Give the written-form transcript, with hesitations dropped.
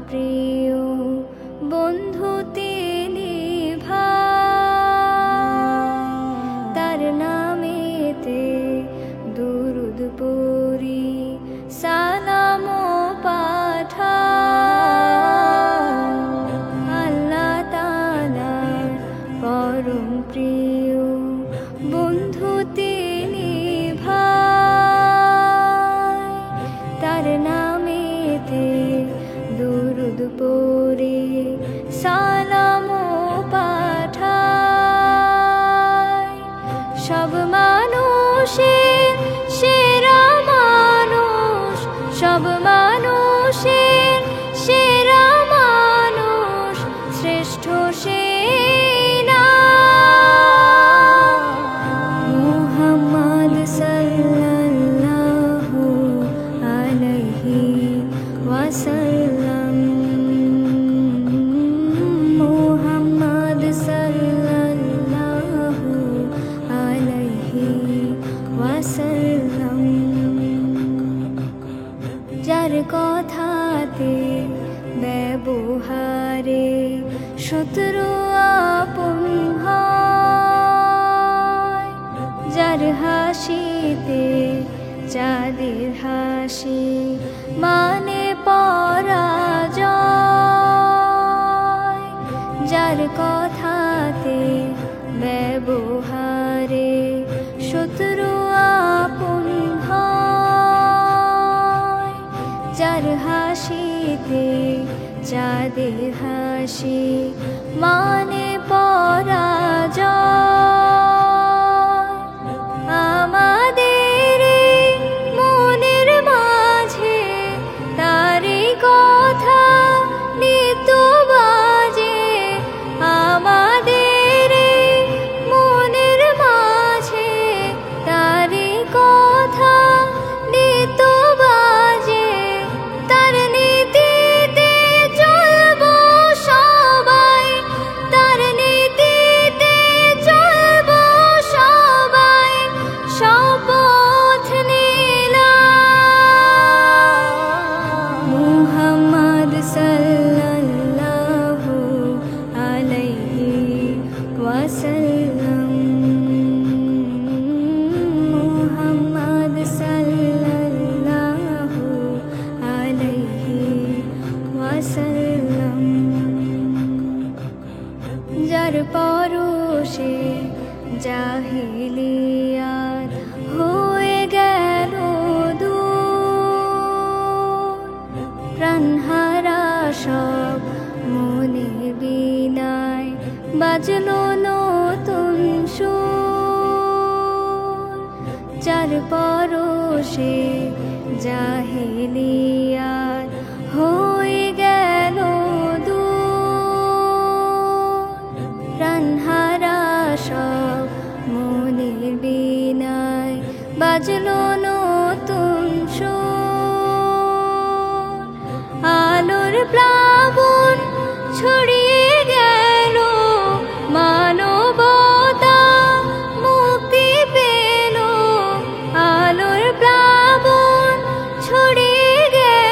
প্রিয় বন্ধু তিনি ভাই, তার নামেতে দুরুদ পড়ি সালাম পাঠাই। আল্লাহ তাআলার পরম প্রিয় বন্ধু তিনি ভাই, তার নামেতে দুরুদ পড়ি সালাম পাঠাই। সব মানুষের সেরা মানুষ, সব মানুষের সেরা মানুষ, শ্রেষ্ঠ সে মুহাম্মদ সাল্লাল্লাহু আলাইহি ওয়াসাল্লাম। মুহাম্মদ সাল্লাল্লাহু আলাইহি ওয়াসাল্লাম। যার কথাতে ব্যবহারে শত্রু আপন হয়, যার হাসিতে চাঁদের হাসি মানে পরাজয়, যার কথাতে ব্যবহারে শত্রু আপন হয়, যার হাসিতে চাঁদের হাসি মানে পরাজয়। আমাদের মনের মাঝে তারি কথা নিত্য বাজে, আমাদের মনের মাঝে তারি কথা নিত্য বাজে। তার নীতিতে চলবো সবাই, তার নীতিতে চলবো সবাই, শপথ নিলাম। মুহাম্মদ সাল্লাল্লাহু আলাইহি ওয়াসাল্লাম। মুহাম্মদ সাল্লাল্লাহু আলাইহি ওয়াসাল্লাম। যার পরশে জাহিলিয়াত হয়ে গেল দূর, প্রাণহারা সব মনের বীণায় বাজলো নতুন সুর। যার পরশে জাহিলিয়াত হয়ে গেল দূর, প্রাণহারা সব মনের বীণায় বাজলো নতুন সুর। আলোর প্লাবন ছড়িয়ে গেল, মানবতা মুক্তি পেল। আলোর প্লাবন ছড়িয়ে গেল,